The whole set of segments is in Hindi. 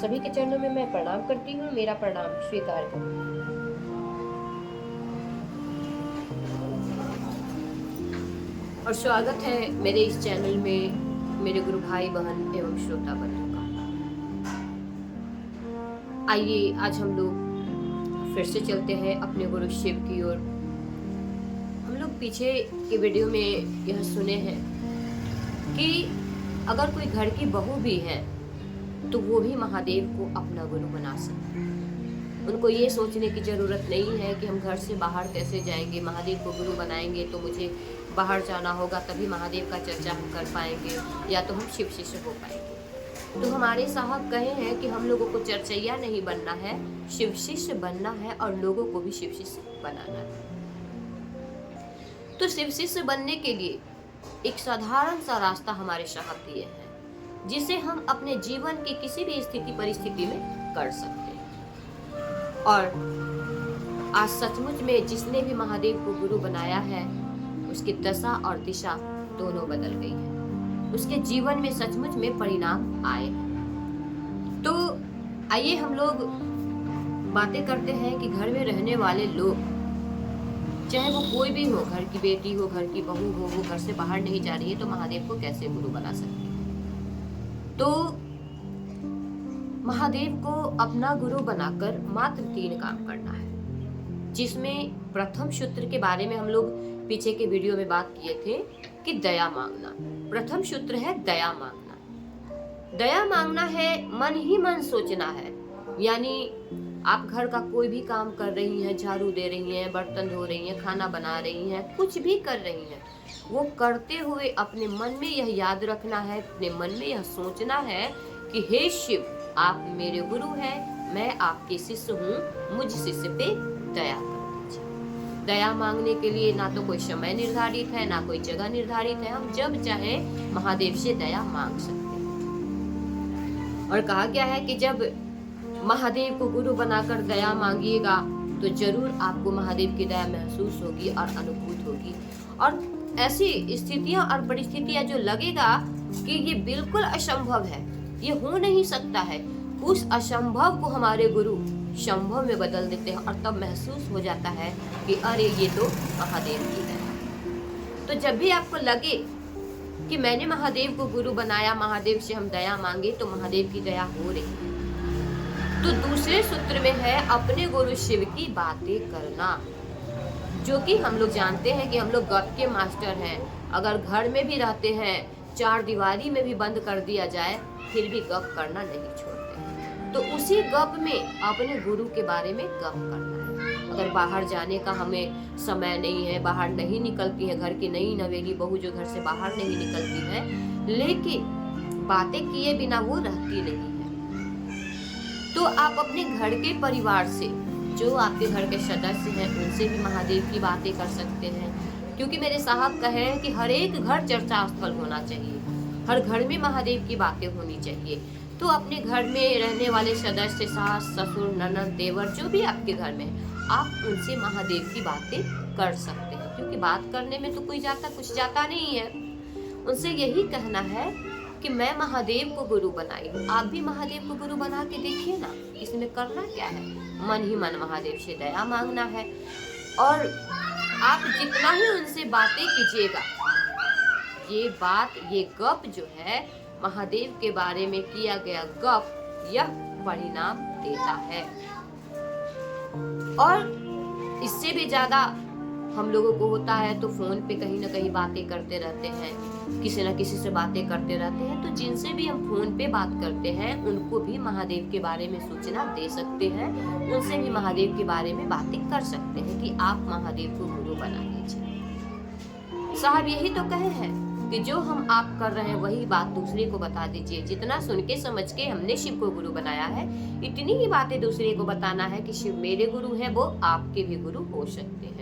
सभी के चरणों में मैं प्रणाम करती हूँ, मेरा प्रणाम स्वीकार करें। और स्वागत है मेरे इस चैनल में मेरे गुरु भाई बहन एवं श्रोता बंधु का। आइए आज हम लोग फिर से चलते हैं अपने गुरु शिव की ओर। हम लोग पीछे के वीडियो में यह सुने हैं कि अगर कोई घर की बहू भी है तो वो भी महादेव को अपना गुरु बना सकते हैं। उनको ये सोचने की जरूरत नहीं है कि हम घर से बाहर कैसे जाएंगे, महादेव को गुरु बनाएंगे तो मुझे बाहर जाना होगा तभी महादेव का चर्चा हम कर पाएंगे या तो हम शिव शिष्य हो पाएंगे। तो हमारे साहब कहे हैं कि हम लोगों को चर्चैया नहीं बनना है, शिव शिष्य बनना है और लोगों को भी शिव शिष्य बनाना है। तो शिव शिष्य बनने के लिए एक साधारण सा रास्ता हमारे साहब दिए हैं जिसे हम अपने जीवन की किसी भी स्थिति परिस्थिति में कर सकते हैं। और आज सचमुच में जिसने भी महादेव को गुरु बनाया है उसकी दशा और दिशा दोनों बदल गई है, उसके जीवन में सचमुच में परिणाम आए हैं। तो आइए हम लोग बातें करते हैं कि घर में रहने वाले लोग, चाहे वो कोई भी हो, घर की बेटी हो, घर की बहू हो, वो घर से बाहर नहीं जा रही है तो महादेव को कैसे गुरु बना सकती है। तो महादेव को अपना गुरु बनाकर मात्र 3 काम करना है, जिसमें प्रथम सूत्र के बारे में हम लोग पीछे के वीडियो में बात किए थे कि दया मांगना। प्रथम सूत्र है दया मांगना। दया मांगना है, मन ही मन सोचना है। यानी आप घर का कोई भी काम कर रही हैं, झाड़ू दे रही हैं, बर्तन धो रही हैं, खाना बना रही हैं, कुछ भी कर रही हैं, वो करते हुए अपने मन में यह याद रखना है, अपने मन में यह सोचना है कि हे शिव, आप मेरे गुरु हैं, मैं आपके शिष्य हूँ, मुझ शिष्य पे दया कर दीजिए। दया मांगने के लिए ना तो कोई समय निर्धारित है, ना कोई जगह निर्धारित है, हम जब चाहे महादेव से दया मांग सकते हैं। और कहा गया है कि जब महादेव को गुरु बनाकर दया मांगिएगा तो जरूर आपको महादेव की दया महसूस होगी और अनुभूत होगी। और ऐसी स्थितियां और परिस्थितियां जो लगेगा कि ये बिल्कुल असंभव है, ये हो नहीं सकता है, उस असंभव को हमारे गुरु संभव में बदल देते हैं और तब महसूस हो जाता है कि अरे ये तो महादेव की दया। तो जब भी आपको लगे कि मैंने महादेव को गुरु बनाया, महादेव से हम दया मांगे तो महादेव की दया हो रही है, तो दूसरे सूत्र में है अपने गुरु शिव की बातें करना, जो कि हम लोग जानते हैं कि हम लोग गप के मास्टर हैं। अगर घर में भी रहते हैं, 4 दीवारी में भी बंद कर दिया जाए फिर भी गप करना नहीं छोड़ते हैं। तो उसी गप में अपने गुरु के बारे में गप करना है। अगर बाहर जाने का हमें समय नहीं है, बाहर नहीं निकलती है, घर की नई नवेली बहू जो घर से बाहर नहीं निकलती है, लेकिन बातें किए बिना वो रहती नहीं है, तो आप अपने घर के परिवार से, जो आपके घर के सदस्य हैं, उनसे भी महादेव की बातें कर सकते हैं। क्योंकि मेरे साहब कहे हैं कि हर एक घर चर्चा स्थल होना चाहिए, हर घर में महादेव की बातें होनी चाहिए। तो अपने घर में रहने वाले सदस्य, सास ससुर ननद देवर जो भी आपके घर में, आप उनसे महादेव की बातें कर सकते हैं। क्योंकि बात करने में तो कोई कुछ जाता नहीं है। उनसे यही कहना है कि मैं महादेव को गुरु बनाई हूँ, आप भी महादेव को गुरु बना के देखिए ना। इसमें करना क्या है, मन ही मन महादेव से दया मांगना है। और आप जितना ही उनसे बातें कीजिएगा, ये गप जो है महादेव के बारे में किया गया गप, यह परिणाम देता है। और इससे भी ज्यादा हम लोगों को होता है तो फोन पे कहीं ना कहीं बातें करते रहते हैं, किसी न किसी से बातें करते रहते हैं। तो जिनसे भी हम फोन पे बात करते हैं उनको भी महादेव के बारे में सूचना दे सकते हैं, उनसे भी महादेव के बारे में बातें कर सकते हैं कि आप महादेव को गुरु बना लीजिए। साहब यही तो कहे हैं कि जो हम आप कर रहे हैं वही बात दूसरे को बता दीजिए। जितना सुन के समझ के हमने शिव को गुरु बनाया है, इतनी ही बातें दूसरे को बताना है कि शिव मेरे गुरु हैं, वो आपके भी गुरु हो सकते हैं।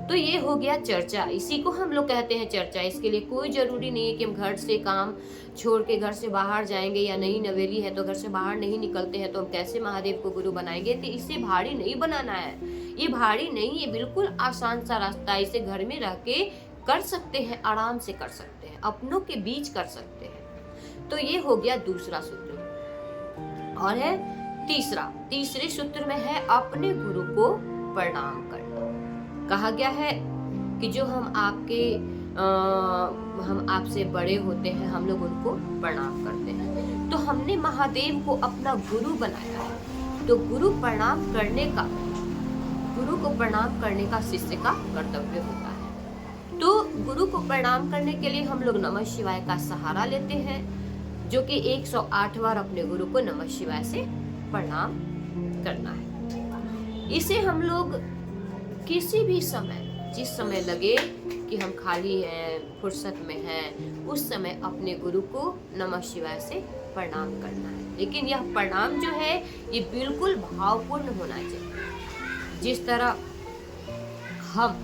तो ये हो गया चर्चा, इसी को हम लोग कहते हैं चर्चा। इसके लिए कोई जरूरी नहीं है कि हम घर से काम छोड़ के घर से बाहर जाएंगे, या नई नवेली है तो घर से बाहर नहीं निकलते हैं तो हम कैसे महादेव को गुरु बनाएंगे। तो इसे भारी नहीं बनाना है, ये भारी नहीं, ये बिल्कुल आसान सा रास्ता है। इसे घर में रह के कर सकते हैं, आराम से कर सकते हैं, अपनों के बीच कर सकते हैं। तो ये हो गया दूसरा सूत्र। और है तीसरे सूत्र में है अपने गुरु को प्रणाम करना। कहा गया है कि जो हम आपसे बड़े होते हैं, हम लोग उनको प्रणाम करते हैं। तो हमने महादेव को अपना गुरु बनाया है, तो गुरु को प्रणाम करने का शिष्य का कर्तव्य होता है। तो गुरु को प्रणाम करने के लिए हम लोग नमः शिवाय का सहारा लेते हैं, जो कि 108 बार अपने गुरु को नमः शिवाय से प्रणाम करना है। इसे हम लोग किसी भी समय, जिस समय लगे कि हम खाली हैं, फुर्सत में हैं, उस समय अपने गुरु को नमः शिवाय से प्रणाम करना है। लेकिन यह प्रणाम जो है ये बिल्कुल भावपूर्ण होना चाहिए। जिस तरह हम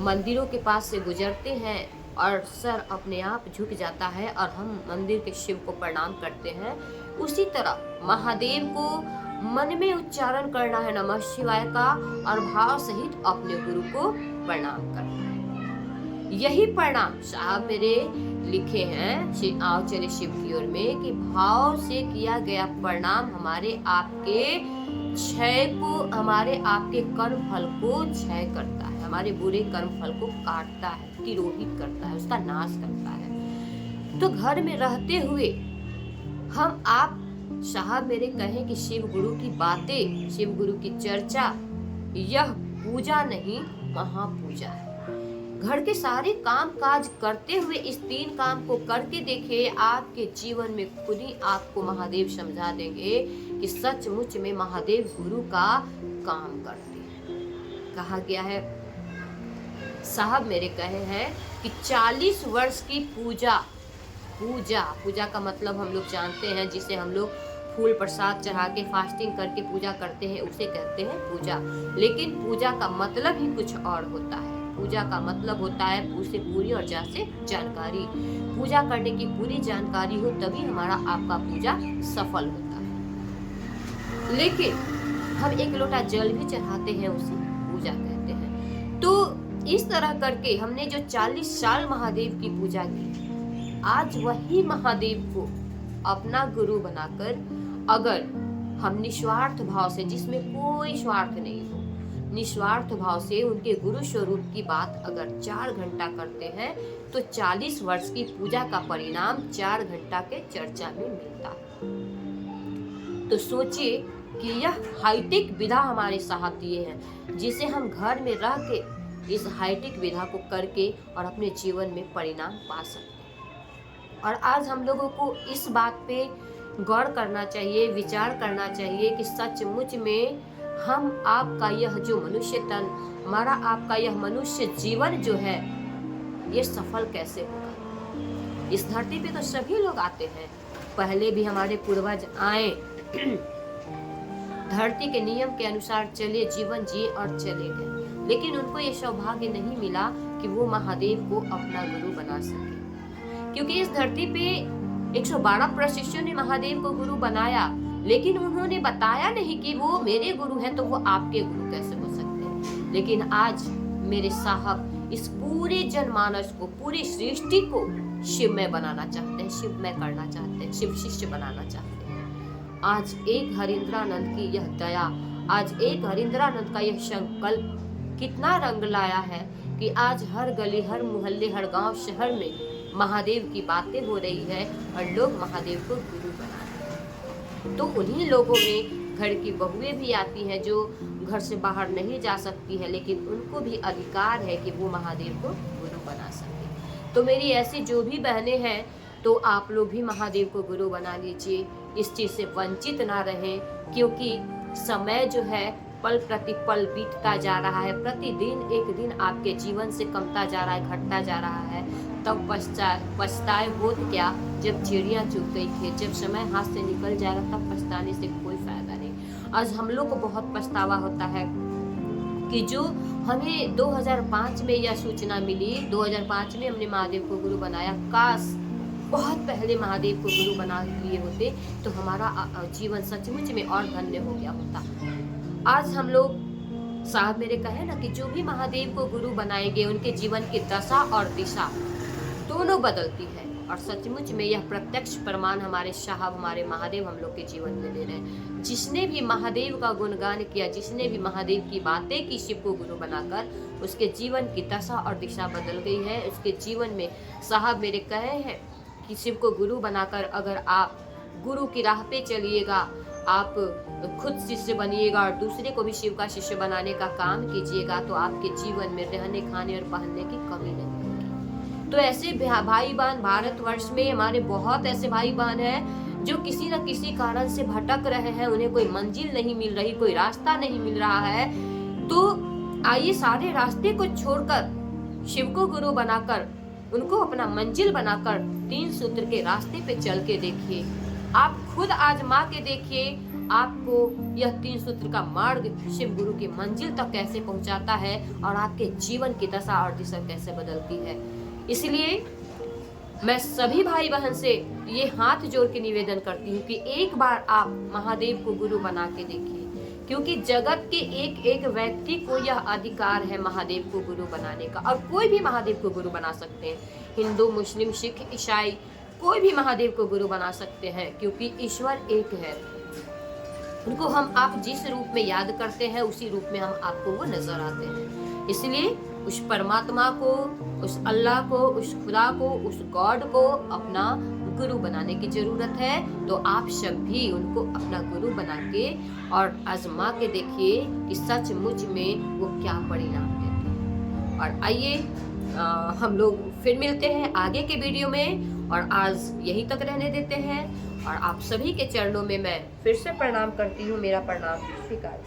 मंदिरों के पास से गुजरते हैं और सर अपने आप झुक जाता है और हम मंदिर के शिव को प्रणाम करते हैं, उसी तरह महादेव को मन में उच्चारण करना है नमः शिवाय का और भाव सहित अपने गुरु को प्रणाम करना है। यही प्रणाम साहब मेरे लिखे हैं आओ चले शिव की ओर में कि भाव से किया गया प्रणाम हमारे आपके कर्म फल को क्षय करता है, हमारे बुरे कर्म फल को काटता है, तिरोहित करता है, उसका नाश करता है। तो घर में रहते हुए हम आप साहब मेरे कहें कि शिव गुरु की बातें, शिव गुरु की चर्चा, यह पूजा नहीं महापूजा है। घर के सारे काम काज करते हुए इस 3 काम को करके देखिए, आपके जीवन में खुद ही आपको महादेव समझा देंगे कि सचमुच में महादेव गुरु का काम करते हैं। कहा गया है साहब मेरे कहे हैं कि 40 वर्ष की पूजा का मतलब हम लोग जानते हैं, जिसे हम लोग फूल प्रसाद चढ़ा के फास्टिंग करके पूजा करते हैं, उसे कहते हैं पूजा। लेकिन पूजा का मतलब ही कुछ और होता है। पूजा का मतलब होता है उसे पूरी और जा से जानकारी, पूजा करने की पूरी जानकारी हो तभी हमारा आपका पूजा सफल होता है। लेकिन हम एक लोटा जल भी चढ़ाते हैं, उसे पूजा कहते हैं। तो इस तरह करके हमने जो 40 साल महादेव की पूजा की, आज वही महादेव को अपना गुरु बनाकर अगर हम निस्वार्थ भाव से, जिसमें कोई स्वार्थ नहीं हो, निस्वार्थ भाव से उनके गुरु स्वरूप की बात अगर 4 घंटा करते हैं तो 40 वर्ष की पूजा का परिणाम 4 घंटा के चर्चा में मिलता है। तो सोचिए कि यह हाईटेक विधा हमारे साहब दिए हैं, जिसे हम घर में रह के इस हाईटेक विधा को करके और अपने जीवन में परिणाम पा सकते हैं। और आज हम लोगों को इस बात पे गौर करना चाहिए, विचार करना चाहिए कि सचमुच में हम आपका यह जो मनुष्य तन, हमारा आपका यह मनुष्य जीवन जो है, ये सफल कैसे होगा। इस धरती पे तो सभी लोग आते हैं, पहले भी हमारे पूर्वज आए, धरती के नियम के अनुसार चले, जीवन जिए और चले गए, लेकिन उनको ये सौभाग्य नहीं मिला कि वो महादेव को अपना गुरु बना सके। क्योंकि इस धरती पे 112 प्रशिष्यों ने महादेव को गुरु बनाया, लेकिन उन्होंने बताया नहीं कि वो मेरे गुरु हैं तो वो आपके गुरु कैसे हो सकते हैं। लेकिन आज मेरे साहब इस पूरे जनमानस को, पूरी सृष्टि को शिवमय बनाना चाहते हैं, शिवमय करना चाहते हैं, शिव शिष्य बनाना चाहते हैं। आज एक हरिंद्रानंद की यह दया, आज एक हरिंद्रानंद का यह संकल्प कितना रंग लाया है कि आज हर गली, हर मोहल्ले, हर गांव, शहर में महादेव की बातें हो रही है और लोग महादेव को गुरु बना रहे हैं। तो उन्हीं लोगों में घर की बहुएं भी आती हैं जो घर से बाहर नहीं जा सकती है, लेकिन उनको भी अधिकार है कि वो महादेव को गुरु बना सके। तो मेरी ऐसी जो भी बहनें हैं, तो आप लोग भी महादेव को गुरु बना लीजिए, इस चीज से वंचित ना रहें, क्योंकि समय जो है पल प्रति पल बीतता जा रहा है, प्रतिदिन एक दिन आपके जीवन से कमता जा रहा है, घटता जा रहा है। तब पछताए होत क्या जब चिड़िया चुग गई थी, जब समय हाथ से निकल जाएगा तब पछताने से कोई फायदा नहीं। आज हम लोग को बहुत पछतावा होता है कि जो हमें 2005 में यह सूचना मिली, 2005 में हमने महादेव को गुरु बनाया, काश बहुत पहले महादेव को गुरु बना लिए होते तो हमारा जीवन सचमुच में और धन्य हो गया होता। आज हम लोग साहब मेरे कहे ना कि जो भी महादेव को गुरु बनाएंगे उनके जीवन की दशा और दिशा दोनों बदलती है। और सचमुच में यह प्रत्यक्ष प्रमाण हमारे साहब, हमारे महादेव हम लोग के जीवन में दे रहे हैं। जिसने भी महादेव का गुणगान किया, जिसने भी महादेव की बातें की शिव को गुरु बनाकर, उसके जीवन की दशा और दिशा बदल गई है। उसके जीवन में साहब मेरे कहे हैं कि शिव को गुरु बनाकर अगर आप गुरु की राह पे चलिएगा, आप खुद शिष्य बनिएगा और दूसरे को भी शिव का शिष्य बनाने का काम कीजिएगा, तो आपके जीवन में रहने, खाने और पहनने की कमी नहीं होगी। तो ऐसे भाई बहन भारतवर्ष में हमारे बहुत ऐसे भाई बहन हैं जो किसी न किसी कारण से भटक रहे हैं, उन्हें कोई मंजिल नहीं मिल रही, कोई रास्ता नहीं मिल रहा है। तो आइए सारे रास्ते को छोड़कर शिव को गुरु बनाकर, उनको अपना मंजिल बनाकर 3 सूत्र के रास्ते पे चल के देखिए। आप खुद आजमा के देखिए, आपको यह 3 सूत्र का मार्ग शिव गुरु की मंजिल तक कैसे पहुंचाता है और आपके जीवन की दशा और दिशा कैसे बदलती है। इसलिए मैं सभी भाई बहन से ये हाथ जोड़ के निवेदन करती हूँ कि एक बार आप महादेव को गुरु बना के देखिए, क्योंकि जगत के एक एक व्यक्ति को यह अधिकार है महादेव को गुरु बनाने का, और कोई भी महादेव को गुरु बना सकते हैं। हिंदू, मुस्लिम, सिख, ईसाई कोई भी महादेव को गुरु बना सकते हैं, क्योंकि ईश्वर एक है। उनको हम आप जिस रूप में याद करते हैं उसी रूप में हम आपको वो नजर आते हैं। इसलिए उस परमात्मा को, उस अल्लाह को, उस खुदा को, उस गॉड को अपना गुरु बनाने की जरूरत है। तो आप सब भी उनको अपना गुरु बना के और आजमा के देखिए कि सचमुच में वो क्या परिणाम देते हैं। और आइए हम लोग फिर मिलते हैं आगे के वीडियो में, और आज यहीं तक रहने देते हैं। और आप सभी के चरणों में मैं फिर से प्रणाम करती हूँ, मेरा प्रणाम स्वीकार।